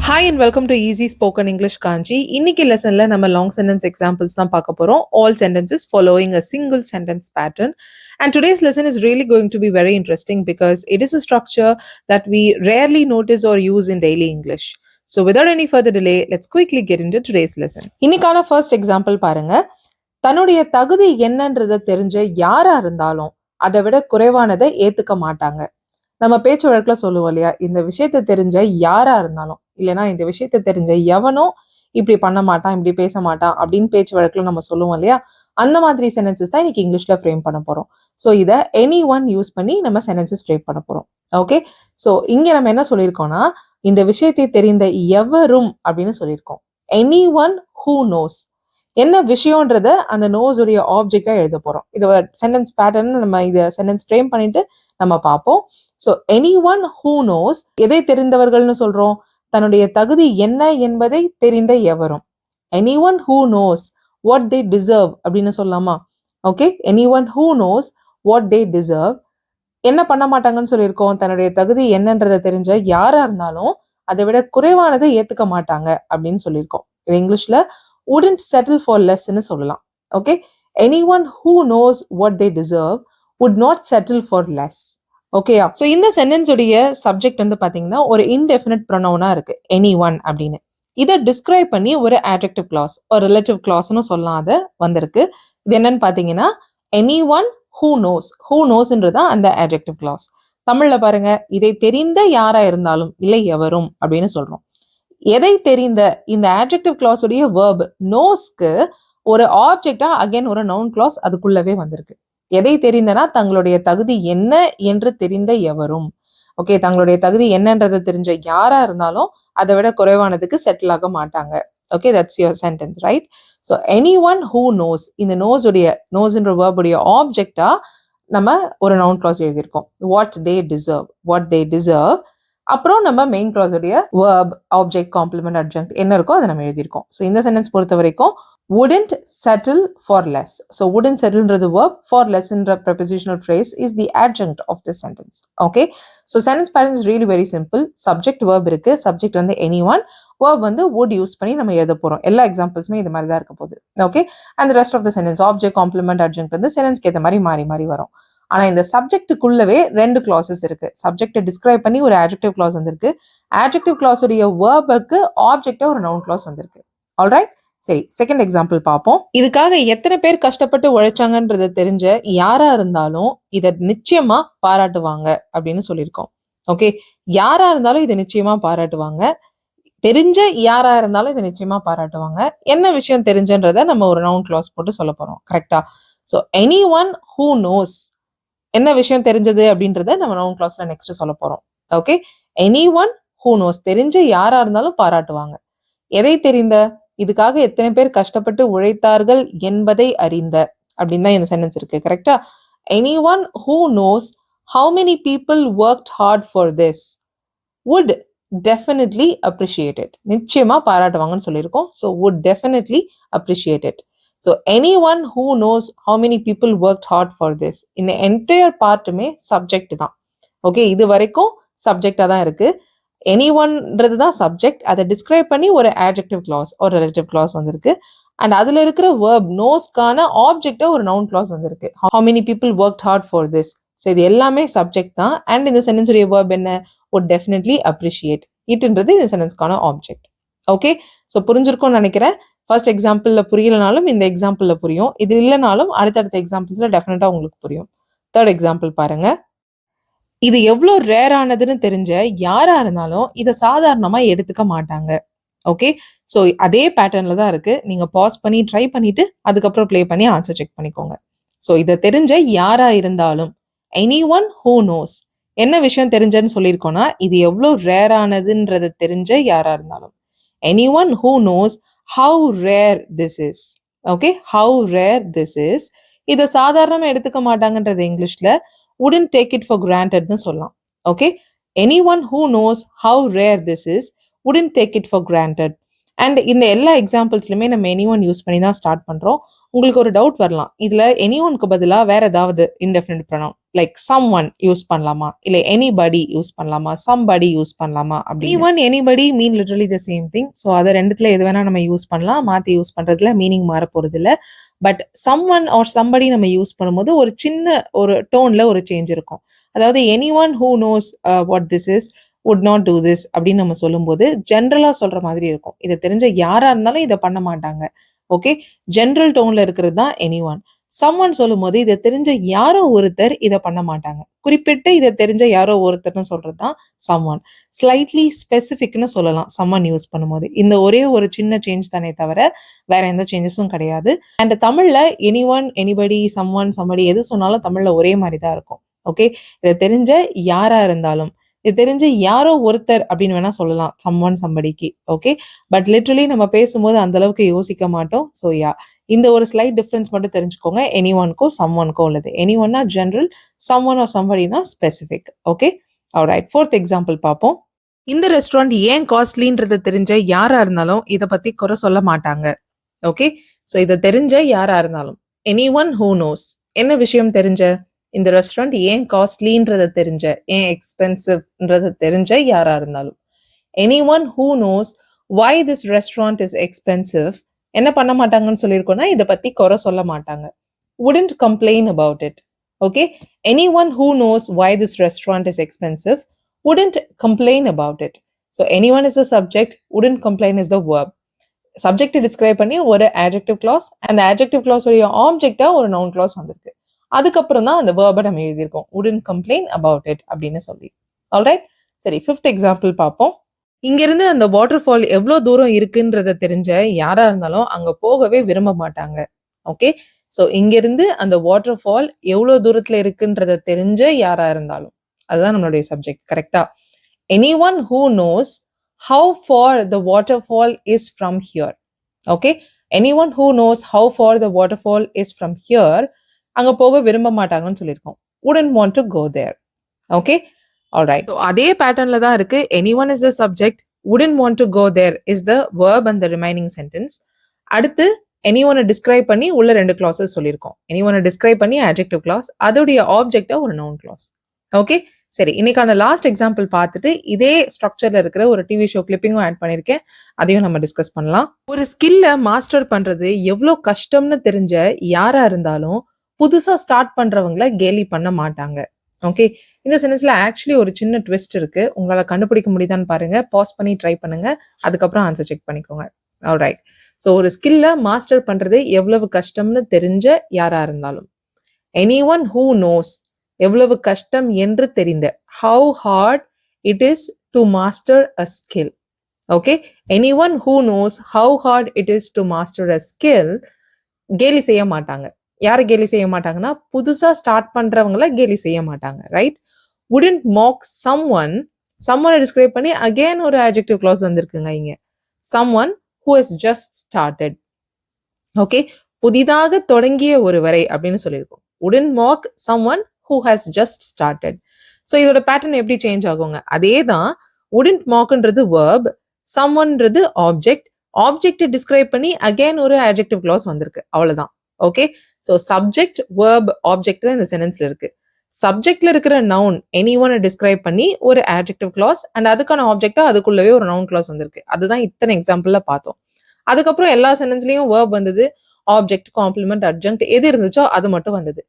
Hi and welcome to Easy Spoken English Kanji. இன்னைக்கு லெசன்ல நம்ம long sentence examples தான் பார்க்க போறோம். All sentences following a single sentence pattern. And today's lesson is really going to be very interesting because it is a structure that we rarely notice or use in daily English. So without any further delay, let's quickly get into today's lesson. இன்னைக்கான first example பாருங்க. தன்னுடைய தகுதி என்னன்றதை தெரிஞ்ச யாரா இருந்தாலும் அதை விட குறைவானதை ஏத்துக்க மாட்டாங்க. நம்ம பேச்சு வழக்குல சொல்லுவோம் இல்லையா, இந்த விஷயத்த தெரிஞ்ச யாரா இருந்தாலும் இல்லைன்னா இந்த விஷயத்த தெரிஞ்ச எவனும் இப்படி பண்ண மாட்டான், இப்படி பேச மாட்டான் அப்படின்னு பேச்சு வழக்குல நம்ம சொல்லுவோம் இல்லையா, அந்த மாதிரி சென்டென்சஸ் தான் இன்னைக்கு இங்கிலீஷ்ல ஃப்ரேம் பண்ண போறோம். ஸோ இதை எனி ஒன் யூஸ் பண்ணி நம்ம சென்டென்சஸ் ஃப்ரேம் பண்ண போறோம். ஓகே, ஸோ இங்க நம்ம என்ன சொல்லியிருக்கோம்னா, இந்த விஷயத்தை தெரிந்த எவரும் அப்படின்னு சொல்லியிருக்கோம். Any one who nose. என்ன விஷயம்ன்றத அந்த நோஸ் உடைய ஆப்ஜெக்டா எழுத போறோம். இது சென்டென்ஸ் பேட்டர்ன் நம்ம இதை சென்டென்ஸ் ஃப்ரேம் பண்ணிட்டு நம்ம பார்ப்போம். So any one who nose, எதை தெரிந்தவர்கள்னு சொல்றோம்? தன்னுடைய தகுதி என்ன என்பதை தெரிந்த எவரும். Any one who knows what they deserve அப்படின்னு சொல்லலாமா? Okay, any one who knows what they deserve. என்ன பண்ண மாட்டாங்கன்னு சொல்லியிருக்கோம்? தன்னுடைய தகுதி என்னன்றதை தெரிஞ்ச யாரா இருந்தாலும் அதை விட குறைவானதை ஏத்துக்க மாட்டாங்க அப்படின்னு சொல்லியிருக்கோம். இது இங்கிலீஷ்ல wouldn't settle for less ன்னு சொல்லலாம். Okay, anyone who knows what they deserve would not settle for less. ஓகேயா? ஸோ இந்த சென்டென்ஸ் உடைய சப்ஜெக்ட் வந்து பாத்தீங்கன்னா ஒரு இன்டெஃபினிட் ப்ரொனவுனா இருக்கு, எனி ஒன் அப்படின்னு. இதை டிஸ்கிரைப் பண்ணி ஒரு adjective clause ஒரு ரிலேட்டிவ் கிளாஸ்னு சொல்லலாம். அது வந்திருக்கு. இது என்னன்னு பாத்தீங்கன்னா any one who knows. Who நோஸ்ன்றதான் அந்த adjective clause. தமிழ்ல பாருங்க, இதை தெரிந்த யாரா இருந்தாலும் இல்லை எவரும் அப்படின்னு சொல்றோம். எதை தெரிந்த இந்த adjective clause உடைய verb நோஸ்க்கு ஒரு ஆப்ஜெக்டா அகைன் ஒரு நவுன் கிளாஸ் அதுக்குள்ளவே வந்திருக்கு. எதை தெரிந்தனா தங்களுடைய தகுதி என்ன என்று தெரிந்த எவரும். ஓகே, தங்களுடைய தகுதி என்னன்றதை தெரிஞ்ச யாரா இருந்தாலும் அதை விட குறைவானதுக்கு செட்டில் ஆக மாட்டாங்க. Okay, that's your sentence, right? So any one who nose, இந்த நோஸ்ன்ற verb உடைய ஆப்ஜெக்டா நம்ம ஒரு நவுன் கிளாஸ் எழுதியிருக்கோம். What they deserve, what they deserve. அப்புறம் நம்ம மெயின் கிளாஸ் உடைய verb, object, complement, adjunct என்ன இருக்கோ அதை நம்ம எழுதியிருக்கோம். ஸோ இந்த சென்டென்ஸ் பொறுத்த வரைக்கும் wouldn't settle for less. So wouldn't settleன்றது verb, for less என்ற prepositional phrase is the adjunct of this sentence. Okay, so sentence pattern is really very simple. Subject verb இருக்கு, subject வந்து anyone, verb வந்து would use பண்ணி நம்ம எழுத போறோம். எல்லா எக்ஸாம்பிள்ஸுமே இது மாதிரி தான் இருக்க போகுது. Okay, and the rest of the sentence object, complement, adjunct வந்து சென்டென்ஸ்க்கு ஏற்ற மாதிரி மாறி மாறி வரும். ஆனா இந்த சப்ஜெக்டுக்குள்ளவே ரெண்டு கிளாஸஸ் இருக்கு. சப்ஜெக்டை டிஸ்கிரைப் பண்ணி ஒரு adjective clause வந்திருக்கு. adjective clause உடைய verb-க்கு ஆப்ஜெக்டா ஒரு noun clause வந்திருக்கு. ஆல்ரைட், சரி, செகண்ட் எக்ஸாம்பிள் பார்ப்போம். இதுக்காக எத்தனை பேர் கஷ்டப்பட்டு உழைச்சாங்கன்றத தெரிஞ்ச யாரா இருந்தாலும் இதை நிச்சயமா பாராட்டுவாங்க அப்படின்னு சொல்லியிருக்கோம். ஓகே, யாரா இருந்தாலும் இதை நிச்சயமா பாராட்டுவாங்க. தெரிஞ்ச யாரா இருந்தாலும் இதை நிச்சயமா பாராட்டுவாங்க. என்ன விஷயம் தெரிஞ்சன்றத நம்ம ஒரு நவுன் கிளாஸ் போட்டு சொல்ல போறோம். கரெக்டா? So any one who nose, என்ன விஷயம் தெரிஞ்சது அப்படின்றத நம்ம நவுன் கிளாஸ்ல நெக்ஸ்ட் சொல்ல போறோம். Okay, any one who nose, தெரிஞ்ச யாரா இருந்தாலும் பாராட்டுவாங்க. எதை தெரிந்த, இதுக்காக எத்தனை பேர் கஷ்டப்பட்டு உழைத்தார்கள் என்பதை அறிந்த அப்படின்னு தான் இந்த சென்டென்ஸ் இருக்கு. கரெக்டா? Any one who knows how many people worked hard for this would definitely appreciate it. நிச்சயமா பாராட்டுவாங்கன்னு சொல்லியிருக்கோம். So would definitely appreciate it. So anyone who knows how many people worked hard for this, இந்த entire பார்ட்டுமே subject தான். Okay, இது வரைக்கும் சப்ஜெக்டா தான் இருக்கு. Any ஒன்றது தான் சப்ஜெக்ட். அதை டிஸ்கிரைப் பண்ணி ஒரு adjective clause ஒரு ரிலேட்டிவ் clause வந்திருக்கு. அண்ட் அதுல இருக்கிற verb நோஸ்க்கான ஆப்ஜெக்டா ஒரு நவுன் clause வந்திருக்கு. how many people worked hard for this. So இது எல்லாமே சப்ஜெக்ட் தான். அண்ட் இந்த சென்டென்ஸ் உடைய verb என்ன? would definitely appreciate. இட்ன்றது இந்த சென்டென்ஸ்க்கான ஆப்ஜெக்ட். ஓகே, ஸோ புரிஞ்சிருக்கும்னு நினைக்கிறேன். ஃபர்ஸ்ட் எக்ஸாம்பிள்ல புரியலனாலும் இந்த எக்ஸாம்பிள்ல புரியும். இது இல்லைனாலும் அடுத்தடுத்த எக்ஸாம்பிள்ஸ்ல டெஃபினட்டா உங்களுக்கு புரியும். தேர்ட் எக்ஸாம்பிள் பாருங்க. இது எவ்வளோ ரேரானதுன்னு தெரிஞ்ச யாரா இருந்தாலும் இதை சாதாரணமா எடுத்துக்க மாட்டாங்க. ஓகே, ஸோ அதே பேட்டர்ன்ல தான் இருக்கு. நீங்க பாஸ் பண்ணி ட்ரை பண்ணிட்டு அதுக்கப்புறம் ப்ளே பண்ணி ஆன்சர் செக் பண்ணிக்கோங்க. ஸோ இதை தெரிஞ்ச யாரா இருந்தாலும் எனி ஒன் ஹூ நோஸ், என்ன விஷயம் தெரிஞ்சன்னு சொல்லியிருக்கோம்னா இது எவ்வளோ ரேரானதுன்றதை தெரிஞ்ச யாரா இருந்தாலும். Any one who knows how rare this is. Okay, how rare this is. இதை சாதாரணமா எடுத்துக்க மாட்டாங்கன்றது இங்கிலீஷ்ல wouldn't take it for granted னு சொல்லலாம். Okay, anyone who knows how rare this is wouldn't take it for granted. And இந்த எல்லா எக்ஸாம்பிள்ஸ்லுமே நம்ம anyone use பண்ணி தான் ஸ்டார்ட் பண்றோம். உங்களுக்கு ஒரு டவுட் வரலாம். இதுல எனிஒன்க்கு பதிலா வேற ஏதாவது indefinite pronoun like someone use பண்ணலாமா? இல்ல எனிபடி யூஸ் பண்ணலாமா? சம்படி யூஸ் பண்ணலாமா? அப்படின்னு. Any one, anybody mean literally the same thing. So அதை ரெண்டுத்துல எது வேணா நம்ம யூஸ் பண்ணலாம். மாத்தி யூஸ் பண்றதுல மீனிங் மாற போறது இல்ல. பட் சம்ஒன் ஆர் சம்படி நம்ம யூஸ் பண்ணும்போது ஒரு சின்ன ஒரு டோன்ல ஒரு சேஞ்ச் இருக்கும். அதாவது anyone who knows what this is would not do this அப்படின்னு நம்ம சொல்லும்போது ஜென்ரலா சொல்ற மாதிரி இருக்கும். இதை தெரிஞ்ச யாரா இருந்தாலும் இதை பண்ண மாட்டாங்க. ஓகே, ஜென்ரல் டோன்ல இருக்கிறது தான் எனிஒன். சம்ஒன் சொல்லும் போது இதை தெரிஞ்ச யாரோ ஒருத்தர் இதை பண்ண மாட்டாங்க. குறிப்பிட்டு இதை தெரிஞ்ச யாரோ ஒருத்தர்னு சொல்றது தான் சம்ஒன். ஸ்லைட்லி ஸ்பெசிஃபிக்னு சொல்லலாம் சம்ஒன் யூஸ் பண்ணும்போது. இந்த ஒரே ஒரு சின்ன சேஞ்ச் தானே தவிர வேற எந்த சேஞ்சஸும் கிடையாது. அண்ட் தமிழ்ல எனிஒன், எனிபடி, சம்ஒன், சம்படி எது சொன்னாலும் தமிழ்ல ஒரே மாதிரி தான் இருக்கும். ஓகே, இதை தெரிஞ்ச யாரா இருந்தாலும், இது தெரிஞ்சு யாரோ ஒருத்தர் அப்படின்னு வேணா சொல்லலாம் சம்ஒன், சம்படிக்கு. ஓகே, பட் லிட்ரலி நம்ம பேசும்போது அந்த அளவுக்கு யோசிக்க மாட்டோம். ஸோ இந்த ஒரு ஸ்லைட் டிஃபரன்ஸ் மட்டும் தெரிஞ்சுக்கோங்க. எனிஒன்க்கும் சம்ஒன்க்கும் உள்ளது. எனிஒன்னா ஜென்ரல், சம்ஒன் ஆர் சம்படினா specific. Okay, alright. Fourth example பார்ப்போம். இந்த ரெஸ்டாரண்ட் ஏன் காஸ்ட்லின்றதை தெரிஞ்ச யாரா இருந்தாலும் இதை பத்தி குறை சொல்ல மாட்டாங்க. ஓகே, ஸோ இதை தெரிஞ்ச யாரா இருந்தாலும் எனிஒன் ஹூ நோஸ், என்ன விஷயம் தெரிஞ்ச, இந்த ரெஸ்டாரண்ட் ஏன் காஸ்ட்லின்றதை தெரிஞ்ச, ஏன் எக்ஸ்பென்சிவ்ன்றதை தெரிஞ்ச யாரா இருந்தாலும். Anyone who knows why this restaurant is expensive, என்ன பண்ண மாட்டாங்கன்னு சொல்லியிருக்கோம்னா இதை பத்தி குறை சொல்ல மாட்டாங்க. wouldn't complain about it. Okay, anyone who knows why this restaurant is expensive wouldn't complain about it. So anyone is the subject, wouldn't complain is the verb. Subject describe பண்ணி ஒரு adjective clause, அந்த adjective clause உடைய ஆப்ஜெக்டா ஒரு noun clause வந்திருக்கு. அதுக்கப்புறம் தான் அந்த வேர்பை நம்ம எழுதியிருக்கோம். wouldn't complain about it அப்படின்னு சொல்லி. ஆல்ரைட், சரி, ஃபிஃப்த் எக்ஸாம்பிள் பார்ப்போம். இங்கிருந்து அந்த வாட்டர் ஃபால் எவ்வளோ தூரம் இருக்குன்றத தெரிஞ்ச யாரா இருந்தாலும் அங்க போகவே விரும்ப மாட்டாங்க. ஓகே, ஸோ இங்கிருந்து அந்த வாட்டர் ஃபால் எவ்வளோ தூரத்துல இருக்குன்றத தெரிஞ்ச யாரா இருந்தாலும், அதுதான் நம்மளுடைய சப்ஜெக்ட். கரெக்டா? Anyone who nose how far the waterfall is from here. Okay, anyone who knows how far the waterfall is from here, அங்க போக விரும்ப மாட்டாங்கன்னு சொல்லியிருக்கோம். wouldn't want to go there. Okay, all right. So அதே பேட்டர்ன்ல தான் இருக்கு. anyone is the subject, wouldn't want to go there is the verb and the remaining sentence. அடுத்து anyone டிஸ்கிரைப் பண்ணி உள்ள ரெண்டு கிளாஸஸ் சொல்லியிருக்கோம். anyone டிஸ்கிரைப் பண்ணி adjective clause, அதோடைய ஆப்ஜெக்டா ஒரு noun clause. ஓகே, சரி, இன்னைக்கான லாஸ்ட் எக்ஸாம்பிள் பார்த்துட்டு இதே ஸ்ட்ரக்சர்ல இருக்கிற ஒரு டிவி ஷோ கிளிப்பிங்கும் ஆட் பண்ணியிருக்கேன். அதையும் நம்ம டிஸ்கஸ் பண்ணலாம். ஒரு ஸ்கில்ல மாஸ்டர் பண்றது எவ்வளோ கஷ்டம்னு தெரிஞ்ச யாரா இருந்தாலும் புதுசா ஸ்டார்ட் பண்றவங்கள கேலி பண்ண மாட்டாங்க. ஓகே, இந்த சென்டென்ஸ்ல ஆக்சுவலி ஒரு சின்ன ட்விஸ்ட் இருக்கு. உங்களால கண்டுபிடிக்க முடியுதான்னு பாருங்க. பாஸ் பண்ணி ட்ரை பண்ணுங்க. அதுக்கப்புறம் ஆன்சர் செக் பண்ணிக்கோங்க. ஆல்ரைட், ஸோ ஒரு ஸ்கில்ல மாஸ்டர் பண்றது எவ்வளவு கஷ்டம்னு தெரிஞ்ச யாரா இருந்தாலும். எனிஒன் ஹூ நோஸ், எவ்வளவு கஷ்டம் என்று தெரிந்த, how hard it is to master a skill. Okay, anyone who knows how hard it is to master a skill கேலி செய்ய மாட்டாங்க. யாரை கேலி செய்ய மாட்டாங்கன்னா புதுசா ஸ்டார்ட் பண்றவங்கள கேலி செய்ய மாட்டாங்க. Right, wouldn't mock someone, someone describe பண்ணி அகைன் ஒரு adjective clause வந்திருக்குங்க இங்க. someone who has just started. Okay, புதிதாக தொடங்கிய ஒருவரை அப்படின்னு சொல்லியிருக்கோம். wouldn't mock someone who has just started. So இதோட பேட்டர்ன் எப்படி சேஞ்ச் ஆகுங்க? அதே தான். wouldn't mockன்றது verb, someoneன்றது ஆப்ஜெக்ட், ஆப்ஜெக்ட் டிஸ்கிரைப் பண்ணி அகைன் ஒரு adjective clause வந்திருக்கு. அவ்வளவுதான். Okay, so subject, verb, object தான் இந்த சென்டென்ஸ்ல இருக்கு. சப்ஜெக்ட்ல இருக்கிற நவுன் எனிஒன் டிஸ்கிரைப் பண்ணி ஒரு adjective clause அண்ட் அதுக்கான ஆப்ஜெக்டா அதுக்குள்ளவே ஒரு noun clause வந்திருக்கு. அதுதான் இத்தனை எக்ஸாம்பிள்ல பார்த்தோம். அதுக்கப்புறம் எல்லா சென்டென்ஸ்லயும் verb வந்தது, ஆப்ஜெக்ட், காம்ப்ளிமெண்ட், அட்ஜங்க்ட் எது இருந்துச்சோ அது மட்டும் வந்தது.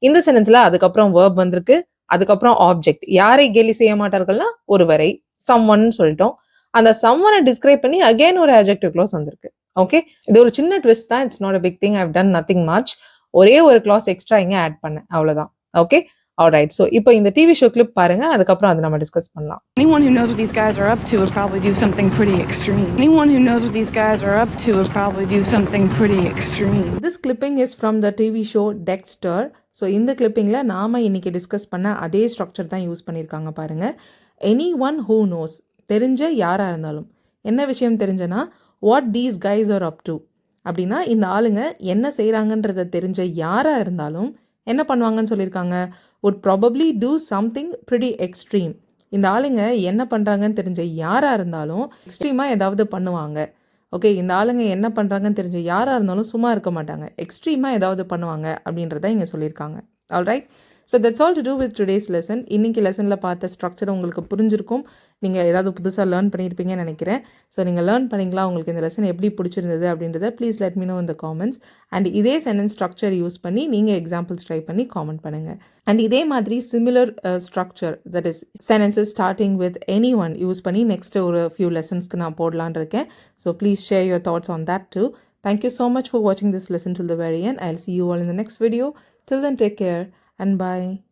இந்த சென்டென்ஸ்ல அதுக்கப்புறம் verb வந்திருக்கு, அதுக்கப்புறம் ஆப்ஜெக்ட். யாரை கேலி செய்ய மாட்டார்கள்னா ஒருவரை, someone சொல்லிட்டோம். அந்த someone டிஸ்கிரைப் பண்ணி அகைன் ஒரு adjective clause வந்திருக்கு. ஓகே, இது ஒரு சின்ன ட்விஸ்ட் தான். It's not a big thing. I've done nothing much. ஒரே ஒரு clause எக்ஸ்ட்ரா இங்க ஆட் பண்ணேன், அவ்வளவுதான். Okay, alright. ஸோ இப்போ இந்த டிவி ஷோ கிளிப் பாருங்க, அதுக்கப்புறம் அதை நம்ம டிஸ்கஸ் பண்ணலாம். Anyone who knows what these guys are up to would probably do something pretty extreme. Anyone who knows what these guys are up to would probably do something pretty extreme. This clipping is from the TV show Dexter. So இந்த கிளிப்பிங்கில் நாம இன்னைக்கு discuss பண்ண அதே structure தான் use பண்ணியிருக்காங்க பாருங்க. anyone who knows, தெரிஞ்ச யாரா இருந்தாலும். என்ன விஷயம் தெரிஞ்சனா what these guys are up to அப்படின்னா இந்த ஆளுங்க என்ன செய்கிறாங்கன்றத தெரிஞ்ச யாரா இருந்தாலும் என்ன பண்ணுவாங்கன்னு சொல்லியிருக்காங்க. would probably do something pretty extreme. இந்த ஆளுங்க என்ன பண்ணுறாங்கன்னு தெரிஞ்ச யாராக இருந்தாலும் எக்ஸ்ட்ரீமாக ஏதாவது பண்ணுவாங்க. ஓகே, இந்த ஆளுங்க என்ன பண்ணுறாங்கன்னு தெரிஞ்சு யாராக இருந்தாலும் சும்மா இருக்க மாட்டாங்க, எக்ஸ்ட்ரீமாக ஏதாவது பண்ணுவாங்க அப்படின்றத இங்கே சொல்லியிருக்காங்க. Alright, so that's all to do with today's lesson. இன்றைக்கி லெசனில் பார்த்த ஸ்ட்ரக்சர் உங்களுக்கு புரிஞ்சிருக்கும், நீங்கள் ஏதாவது புதுசாக லேர்ன் பண்ணியிருப்பீங்கன்னு நினைக்கிறேன். ஸோ நீங்கள் லேர்ன் பண்ணிங்களா, உங்களுக்கு இந்த லெசன் எப்படி பிடிச்சிருந்தது அப்படின்றத ப்ளீஸ் லெட் மீ நோ இந்த காமெண்ட்ஸ். அண்ட் இதே சென்டென்ஸ் ஸ்ட்ரக்சர் யூஸ் பண்ணி நீங்கள் எக்ஸாம்பிள்ஸ் ட்ரை பண்ணி காமெண்ட் பண்ணுங்கள். அண்ட் இதே மாதிரி similar structure, that is sentences starting with any one use பண்ணி நெக்ஸ்ட் ஒரு ஃபியூ லெசன்ஸ்க்கு நான் போடலான் இருக்கேன். So please share your thoughts on that too. Thank you so much for watching this lesson till the very end. I'll see you all in the next video. Till then, take care and bye.